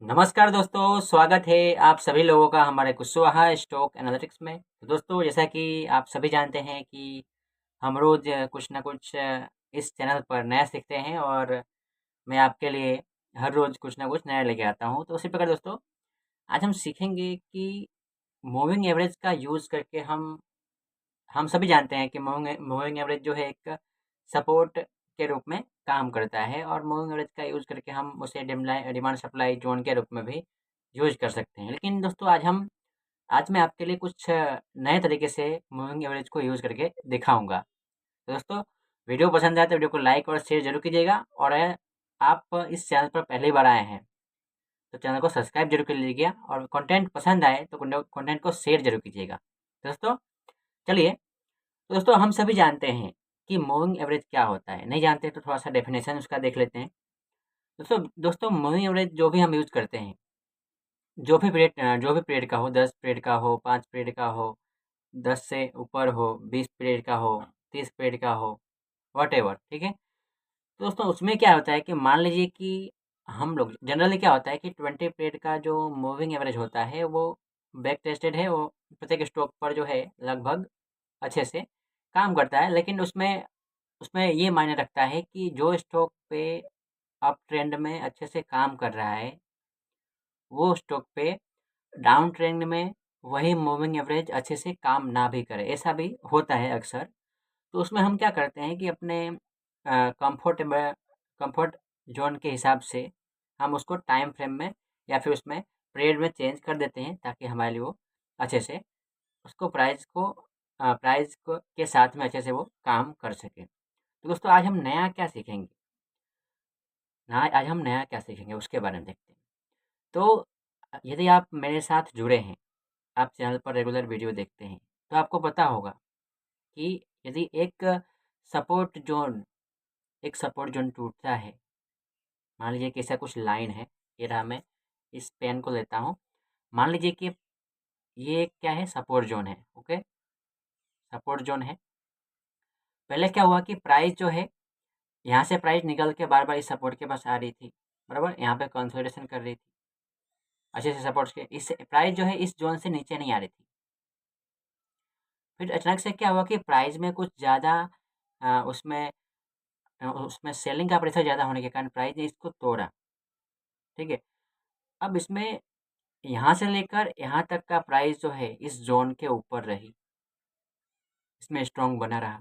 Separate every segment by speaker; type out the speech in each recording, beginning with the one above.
Speaker 1: नमस्कार दोस्तों, स्वागत है आप सभी लोगों का हमारे कुशवाहा स्टॉक एनालिटिक्स में। तो दोस्तों, जैसा कि आप सभी जानते हैं कि हम रोज़ कुछ ना कुछ इस चैनल पर नया सीखते हैं और मैं आपके लिए हर रोज़ कुछ ना कुछ नया लेके आता हूँ। तो उसी प्रकार दोस्तों, आज हम सीखेंगे कि मूविंग एवरेज का यूज़ करके हम सभी जानते हैं कि मूविंग एवरेज जो है एक सपोर्ट के रूप में काम करता है और मूविंग एवरेज का यूज़ करके हम उसे डिमांड सप्लाई जोन के रूप में भी यूज़ कर सकते हैं। लेकिन दोस्तों, आज मैं आपके लिए कुछ नए तरीके से मूविंग एवरेज को यूज़ करके दिखाऊँगा। तो दोस्तों, वीडियो पसंद आए तो वीडियो को लाइक और शेयर ज़रूर कीजिएगा और आप इस चैनल पर पहली बार आए हैं, तो चैनल को सब्सक्राइब ज़रूर कर लीजिएगा और कंटेंट पसंद आए तो कंटेंट को शेयर ज़रूर कीजिएगा। दोस्तों, चलिए। तो दोस्तों, हम सभी जानते हैं कि मूविंग एवरेज क्या होता है। नहीं जानते तो थोड़ा-सा डेफिनेशन उसका देख लेते हैं। दोस्तों मूविंग एवरेज जो भी हम यूज़ करते हैं, जो भी पीरियड का हो, 10 पीरियड का हो, 5 पीरियड का हो, 10 से ऊपर हो, 20 पीरियड का हो, 30 पीरियड का हो, व्हाटएवर, ठीक है? तो दोस्तों, उसमें क्या होता है कि मान लीजिए कि हम लोग जनरली क्या होता है कि 20 पीरियड का जो मूविंग एवरेज होता है, वो बैक टेस्टेड है, वो प्रत्येक स्टॉक पर जो है लगभग अच्छे से काम करता है। लेकिन उसमें उसमें ये मायने रखता है कि जो स्टॉक पे अप ट्रेंड में अच्छे से काम कर रहा है, वो स्टॉक पे डाउन ट्रेंड में वही मूविंग एवरेज अच्छे से काम ना भी करे, ऐसा भी होता है अक्सर। तो उसमें हम क्या करते हैं कि अपने कंफर्ट ज़ोन के हिसाब से हम उसको टाइम फ्रेम में या फिर उसमें पीरियड में चेंज कर देते हैं, ताकि हमारे लिए वो अच्छे से उसको प्राइस को के साथ में अच्छे से वो काम कर सके। तो दोस्तों, आज हम नया क्या सीखेंगे उसके बारे में देखते हैं। तो यदि आप मेरे साथ जुड़े हैं, आप चैनल पर रेगुलर वीडियो देखते हैं, तो आपको पता होगा कि यदि सपोर्ट ज़ोन सपोर्ट ज़ोन टूटता है, मान लीजिए कि ऐसा कुछ लाइन है, ये रहा, मैं इस पेन को लेता हूँ। मान लीजिए कि ये क्या है, सपोर्ट ज़ोन है, ओके? सपोर्ट ज़ोन है। पहले क्या हुआ कि प्राइस जो है, यहाँ से प्राइस निकल के बार-बार इस सपोर्ट के पास आ रही थी, बराबर? यहाँ पे कंसोलिडेशन कर रही थी। अच्छे से सपोर्ट्स के इस प्राइस जो है इस ज़ोन से नीचे नहीं आ रही थी। फिर अचानक से क्या हुआ कि प्राइस में कुछ ज़्यादा अ, उसमें उसमें सेलिंग का प्रेशर ज़्यादा होने के कारण प्राइस ने इसको तोड़ा, ठीक है? अब इसमें यहाँ से लेकर यहाँ तक का प्राइस जो है इस ज़ोन के ऊपर रही, इसमें स्ट्रॉन्ग बना रहा।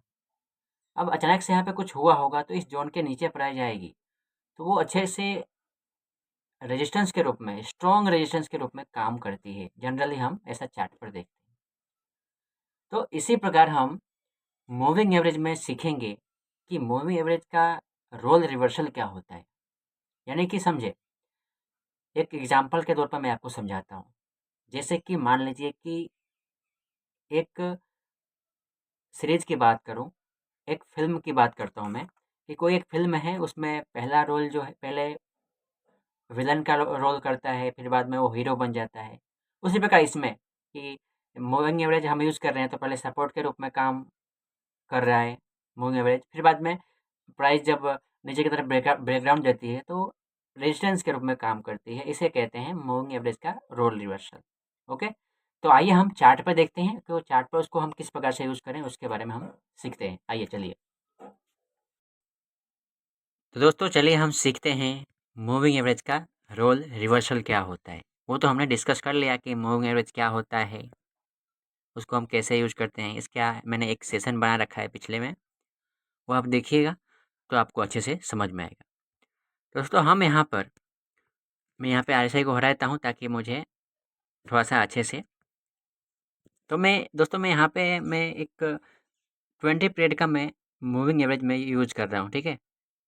Speaker 1: अब अचानक से यहाँ पे कुछ हुआ होगा तो इस ज़ोन के नीचे प्राइस आएगी, तो वो अच्छे से रेजिस्टेंस के रूप में, स्ट्रॉन्ग रेजिस्टेंस के रूप में काम करती है। जनरली हम ऐसा चार्ट पर देखते हैं। तो इसी प्रकार हम मूविंग एवरेज में सीखेंगे कि मूविंग एवरेज का रोल रिवर्सल क्या होता है। यानी कि समझे, एक एग्जांपल के तौर पर मैं आपको समझाता हूँ। जैसे कि मान लीजिए कि एक सीरीज़ की बात करूँ, एक फ़िल्म की बात करता हूँ मैं, कि कोई एक फ़िल्म है, उसमें पहला रोल जो है, पहले विलन का रोल करता है, फिर बाद में वो हीरो बन जाता है। उसी प्रकार इसमें कि मूविंग एवरेज हम यूज़ कर रहे हैं, तो पहले सपोर्ट के रूप में काम कर रहा है मूविंग एवरेज, फिर बाद में प्राइस जब नीचे की तरफ ब्रेकडाउन देती है, तो रेजिस्टेंस के रूप में काम करती है। इसे कहते हैं मूविंग एवरेज का रोल रिवर्सल। ओके? तो आइए हम चार्ट पर देखते हैं, तो चार्ट पर उसको हम किस प्रकार से यूज़ करें उसके बारे में हम सीखते हैं। आइए चलिए। तो दोस्तों, चलिए हम सीखते हैं मूविंग एवरेज का रोल रिवर्सल क्या होता है। वो तो हमने डिस्कस कर लिया कि मूविंग एवरेज क्या होता है, उसको हम कैसे यूज़ करते हैं। इसका मैंने एक सेशन बना रखा है पिछले में, वो आप देखिएगा तो आपको अच्छे से समझ में आएगा। दोस्तों, मैं यहाँ पे आरएसआई को हटाता हूँ ताकि मुझे थोड़ा-सा अच्छे से, तो मैं यहाँ पे मैं एक 20 पीरियड का मैं मूविंग एवरेज में यूज़ कर रहा हूँ, ठीक है?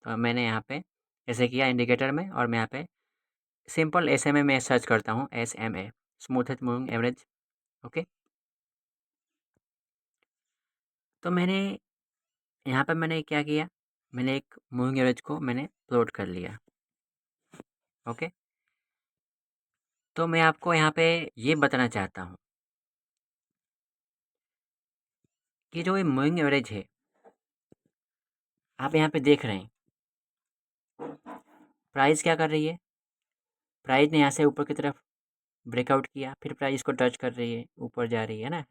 Speaker 1: तो मैंने यहाँ पे ऐसे किया इंडिकेटर में, और मैं यहाँ पे सिंपल एसएमए में सर्च करता हूँ, SMA, smoothest moving average, okay? तो मैंने क्या किया, मैंने एक मूविंग एवरेज को मैंने प्लॉट कर लिया, ओके? तो मैं आपको यहाँ पे ये बताना चाहता हूँ कि जो ये मूविंग एवरेज है, आप यहाँ पे देख रहे हैं, प्राइस क्या कर रही है? प्राइस ने यहाँ से ऊपर की तरफ ब्रेकआउट किया, फिर प्राइस इसको टच कर रही है, ऊपर जा रही है ना,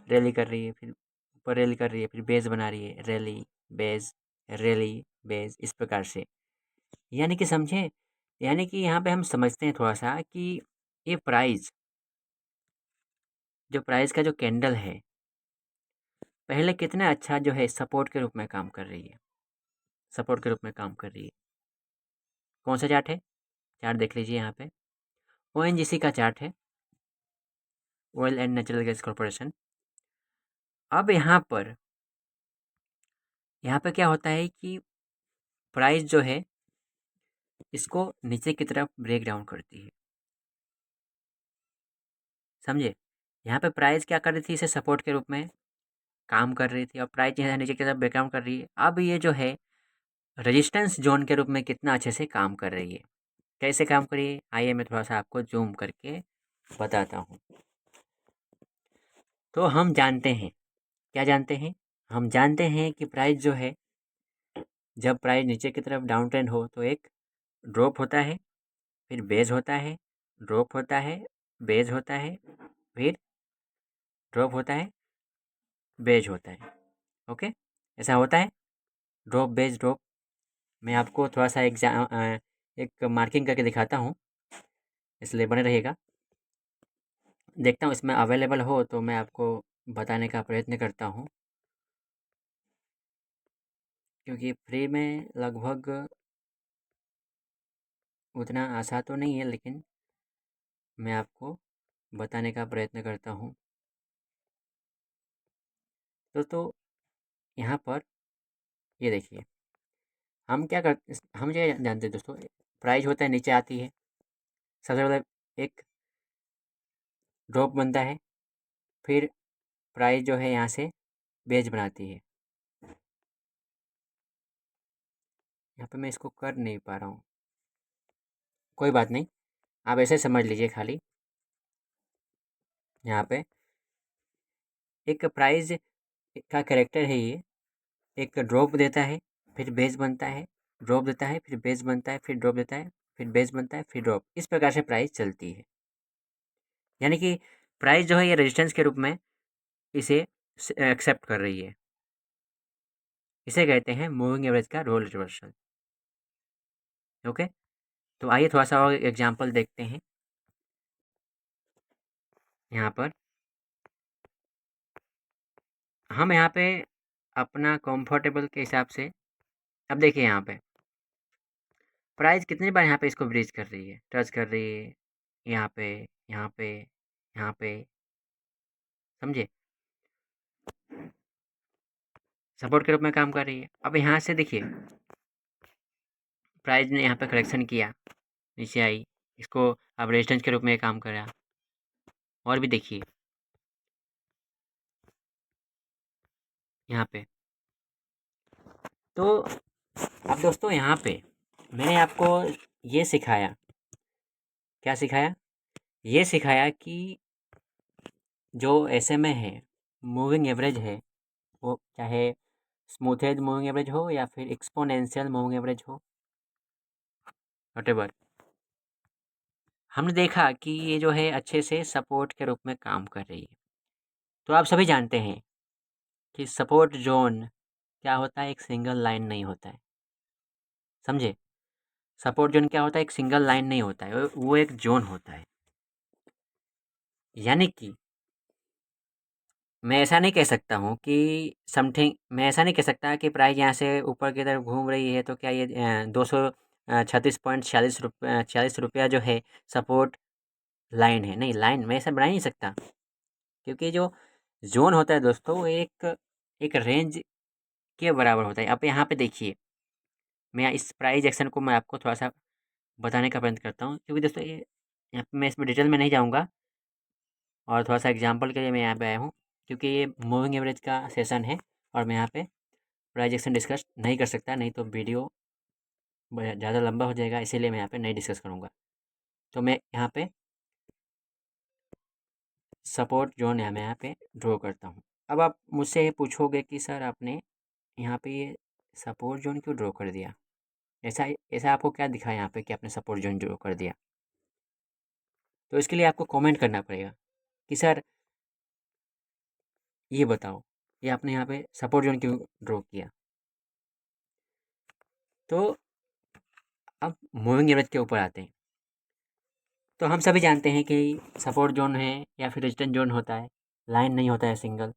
Speaker 1: रैली कर रही है, फिर ऊपर रैली कर रही है, फिर बेस बना रही है, रैली बेस, इस प्रकार से। यानी कि समझे, यानी कि यहाँ पे हम समझते हैं थोड़ा सा कि ये प्राइस, जो प्राइस का जो कैंडल है, पहले कितना अच्छा जो है सपोर्ट के रूप में काम कर रही है, सपोर्ट के रूप में काम कर रही है। कौन सा चार्ट है, चार्ट देख लीजिए यहाँ पे, ONGC का चार्ट है, oil and natural gas corporation. अब यहाँ पे क्या होता है कि प्राइस जो है इसको नीचे की तरफ ब्रेक डाउन करती है, समझे। यहाँ पे प्राइस क्या कर रही थी, इसे सपोर्ट के रूप में काम कर रही थी, और प्राइस यहाँ नीचे की तरफ ब्रेक डाउन कर रही है। अब ये जो है रेजिस्टेंस जोन के रूप में कितना अच्छे से काम कर रही है। कैसे काम कर रही है, आइए मैं थोड़ा सा आपको जूम करके बताता हूँ। तो हम जानते हैं, क्या जानते हैं, हम जानते हैं कि प्राइस जो है, जब प्राइस नीचे की तरफ डाउन ट्रेंड हो तो एक ड्रॉप होता है, फिर बेस होता है, ड्रॉप होता है, बेस होता है, फिर ड्रॉप होता है, बेस होता है। ओके, ऐसा होता है, ड्रॉप बेस ड्रॉप। मैं आपको थोड़ा सा एक मार्किंग करके दिखाता हूँ, इसलिए बने रहिएगा। देखता हूँ इसमें अवेलेबल हो तो मैं आपको बताने का प्रयत्न करता हूँ, क्योंकि फ्री में लगभग उतना आसान तो नहीं है, लेकिन मैं आपको बताने का प्रयत्न करता हूँ। तो यहाँ पर ये देखिए, हम क्या जानते हैं दोस्तों, प्राइस होता है नीचे आती है, सबसे पहले एक ड्रॉप बनता है, फिर प्राइस जो है यहाँ से बेस बनाती है। यहाँ पे मैं इसको कर नहीं पा रहा हूँ, कोई बात नहीं, आप ऐसे समझ लीजिए खाली। यहाँ पे एक प्राइस का कैरेक्टर है ये, एक ड्रॉप देता है, फिर बेस बनता है, ड्रॉप देता है, फिर बेस बनता है, फिर ड्रॉप देता है, फिर बेस बनता है, फिर ड्रॉप, इस प्रकार से प्राइस चलती है। यानी कि प्राइस जो है ये रेजिस्टेंस के रूप में इसे एक्सेप्ट कर रही है। इसे कहते हैं मूविंग एवरेज का रोल रिवर्सल। ओके, तो आइए थोड़ा सा और एग्जांपल देखते हैं। यहाँ पर हम यहाँ पे अपना कंफर्टेबल के हिसाब से, अब देखिए यहाँ पे प्राइस कितनी बार यहाँ पे इसको ब्रीच कर रही है, टच कर रही है, यहाँ पे, यहाँ पे, यहाँ पे, समझे, सपोर्ट के रूप में काम कर रही है। अब यहाँ से देखिए प्राइस ने यहाँ पे करेक्शन किया, नीचे आई, इसको अब रेजिस्टेंस के रूप में काम कर रहा। और भी देखिए यहाँ पे, तो अब दोस्तों यहाँ पे मैंने आपको ये सिखाया, क्या सिखाया, ये सिखाया कि जो SMA है, मूविंग एवरेज है, वो चाहे स्मूथेज मूविंग एवरेज हो या फिर एक्सपोनेंशियल मूविंग एवरेज हो, वटेवर, हमने देखा कि ये जो है अच्छे से सपोर्ट के रूप में काम कर रही है। तो आप सभी जानते हैं कि सपोर्ट जोन क्या होता है, एक सिंगल लाइन नहीं होता है, समझे। सपोर्ट जोन क्या होता है, एक सिंगल लाइन नहीं होता है, वो एक जोन होता है। यानी कि मैं ऐसा नहीं कह सकता हूँ कि समथिंग, मैं ऐसा नहीं कह सकता कि प्राइस यहाँ से ऊपर की तरफ घूम रही है तो क्या ये 236.46 जो है सपोर्ट लाइन है, नहीं, लाइन मैं ऐसा बना ही नहीं सकता, क्योंकि जो जोन होता है दोस्तों वो एक एक रेंज के बराबर होता है। अब यहाँ पे देखिए, मैं इस प्राइस एक्शन को मैं आपको थोड़ा सा बताने का प्रयत्न करता हूँ, क्योंकि दोस्तों ये यहाँ पे मैं इसमें डिटेल में नहीं जाऊँगा, और थोड़ा सा एग्जांपल के लिए मैं यहाँ पे आया हूँ, क्योंकि ये मूविंग एवरेज का सेशन है और मैं यहाँ पे प्राइस एक्शन डिस्कस नहीं कर सकता, नहीं तो वीडियो ज़्यादा लंबा हो जाएगा, इसीलिए मैं यहाँ पे नहीं डिस्कस करूँगा। तो मैं यहाँ पे सपोर्ट जोन है, मैं यहाँ पे ड्रॉ करता हूँ। अब आप मुझसे ये पूछोगे कि सर आपने यहाँ पे ये सपोर्ट जोन क्यों ड्रॉ कर दिया, ऐसा ऐसा आपको क्या दिखा यहाँ पे कि आपने सपोर्ट जोन ड्रॉ कर दिया। तो इसके लिए आपको कमेंट करना पड़ेगा कि सर ये बताओ, ये आपने यहाँ पे सपोर्ट जोन क्यों ड्रॉ किया। तो अब मूविंग एवरेज के ऊपर आते हैं। तो हम सभी जानते हैं कि सपोर्ट जोन है या फिर रेजिस्टेंस जोन होता है, लाइन नहीं होता है सिंगल।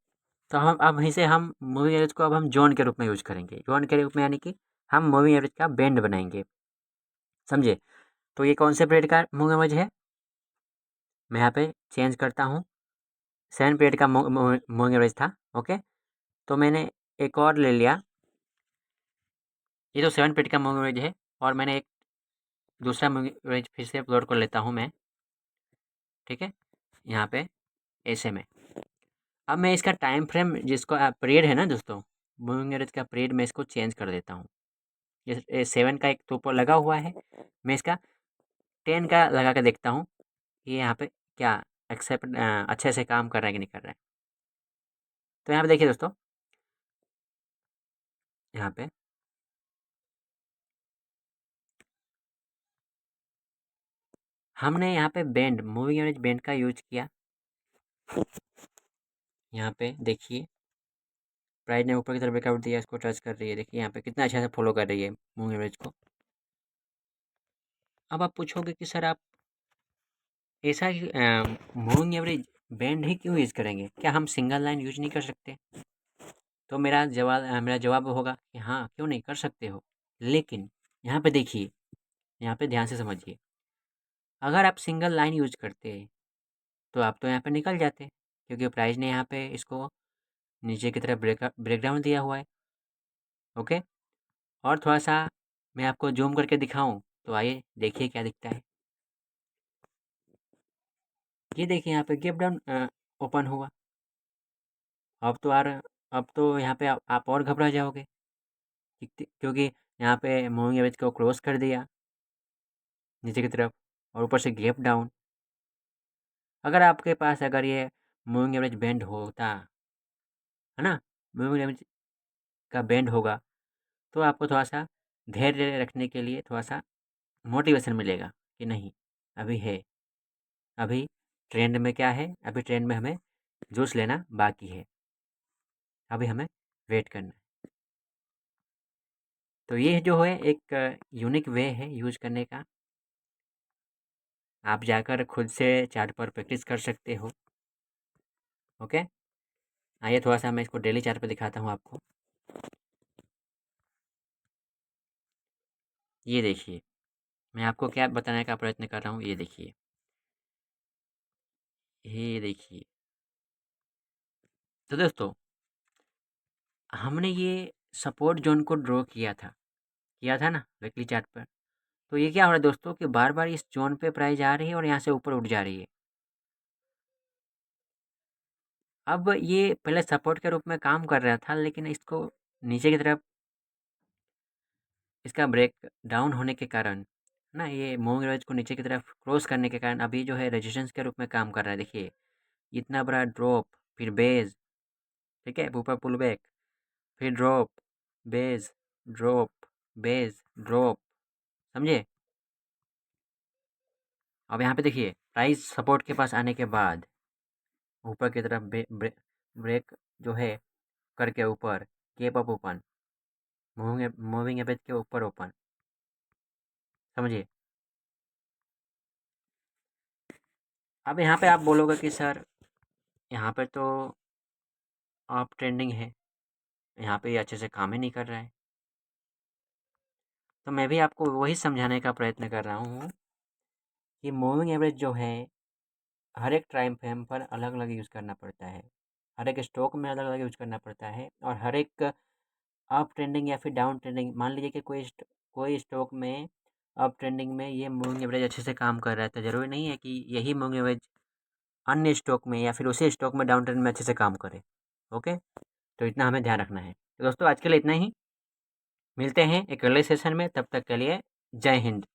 Speaker 1: तो हम अब वहीं से हम मूविंग एवरेज को अब हम जोन के रूप में यूज करेंगे। जोन के रूप में यानी कि हम मूविंग एवरेज का बैंड बनाएंगे, समझे। तो ये कौन से पीरियड का मूविंग एवरेज है, मैं यहाँ पे चेंज करता हूँ। 7 पीरियड का मूविंग एवरेज था, ओके। तो मैंने एक और ले लिया, ये तो 7 पीरियड का मूविंग एवरेज है, और मैंने एक दूसरा मूविंग एवरेज फिर से प्लॉट कर लेता हूँ मैं, ठीक है, यहाँ पे ऐसे में। अब मैं इसका टाइम फ्रेम जिसको पीरियड है ना दोस्तों, मूविंग एवरेज का पीरियड मैं इसको चेंज कर देता हूँ। जैसे 7 का एक तो ऊपर लगा हुआ है, मैं इसका 10 का लगा के देखता हूँ कि यहाँ पे क्या एक्सेप्ट अच्छे से काम कर रहा है कि नहीं कर रहा है। तो यहाँ पे देखिए दोस्तों, यहाँ पे हमने यहाँ पे बैंड, मूविंग एवरेज बैंड का यूज किया। यहाँ पे देखिए प्राइस ने ऊपर की तरफ ब्रेकआउट दिया, इसको टच कर रही है, देखिए यहाँ पे कितना अच्छा से फॉलो कर रही है मूविंग एवरेज को। अब आप पूछोगे कि सर आप ऐसा मूविंग एवरेज बैंड ही क्यों यूज़ करेंगे, क्या हम सिंगल लाइन यूज नहीं कर सकते। तो मेरा जवाब होगा कि हाँ, क्यों नहीं कर सकते हो। लेकिन यहाँ पे देखिए, यहाँ पे ध्यान से समझिए, अगर आप सिंगल लाइन यूज करते तो आप तो यहाँ पे निकल जाते, क्योंकि प्राइस ने यहाँ पे इसको नीचे की तरफ ब्रेकडाउन दिया हुआ है, ओके। और थोड़ा सा मैं आपको जूम करके दिखाऊं तो आइए देखिए क्या दिखता है। ये देखिए यहाँ पे गैप डाउन ओपन हुआ। अब तो यार, अब तो यहाँ पे आप और घबरा जाओगे, क्योंकि यहाँ पे मूविंग एवरेज को क्रॉस कर दिया नीचे की तरफ, और ऊपर से गैप डाउन। अगर आपके पास अगर ये मूविंग एवरेज बैंड होता है ना, मूविंग एवरेज का बैंड होगा, तो आपको थोड़ा सा धैर्य रखने के लिए थोड़ा सा मोटिवेशन मिलेगा कि नहीं, अभी है, अभी ट्रेंड में क्या है, अभी ट्रेंड में हमें जूस लेना बाकी है, अभी हमें वेट करना है। तो ये जो है एक यूनिक वे है यूज करने का। आप जाकर खुद से चार्ट पर प्रैक्टिस कर सकते हो, ओके। आइए थोड़ा सा मैं इसको डेली चार्ट पे दिखाता हूँ आपको। ये देखिए, मैं आपको क्या बताने का प्रयत्न कर रहा हूँ, ये देखिए, ये देखिए। तो दोस्तों, हमने ये सपोर्ट जोन को ड्रॉ किया था ना वीकली चार्ट पर। तो ये क्या हो रहा है दोस्तों कि बार बार इस जोन पे प्राइस आ रही है और यहाँ से ऊपर उठ जा रही है। अब ये पहले सपोर्ट के रूप में काम कर रहा था, लेकिन इसको नीचे की तरफ इसका ब्रेक डाउन होने के कारण ना, ये मूविंग एवरेज को नीचे की तरफ क्रॉस करने के कारण अभी जो है रेजिस्टेंस के रूप में काम कर रहा है। देखिए इतना बड़ा ड्रॉप, फिर बेस, ठीक है, ऊपर पुल बैक, फिर drop, base, drop, base, drop, समझे। अब यहाँ पे देखिए प्राइस सपोर्ट के पास आने के बाद ऊपर की तरफ ब्रेक जो है करके ऊपर gap up open, moving average के ऊपर ओपन, समझिए। अब यहाँ पे आप बोलोगे कि सर यहाँ पे तो आप ट्रेंडिंग है, यहाँ पे ये अच्छे से काम ही नहीं कर रहा है। तो मैं भी आपको वही समझाने का प्रयत्न कर रहा हूँ कि मूविंग एवरेज जो है हर एक टाइम फ्रेम पर अलग अलग यूज़ करना पड़ता है, हर एक स्टॉक में अलग अलग यूज़ करना पड़ता है, और हर एक अप ट्रेंडिंग या फिर डाउन ट्रेंडिंग, मान लीजिए कि कोई स्टॉक में अप ट्रेंडिंग में ये मूविंग एवरेज अच्छे से काम कर रहा है, तो ज़रूरी नहीं है कि यही मूविंग एवरेज अन्य स्टॉक में या फिर उसी स्टॉक में डाउन ट्रेंड में अच्छे से काम करे, ओके। तो इतना हमें ध्यान रखना है। तो दोस्तों आज के लिए इतना ही, मिलते हैं एक अगले सेशन में, तब तक के लिए जय हिंद।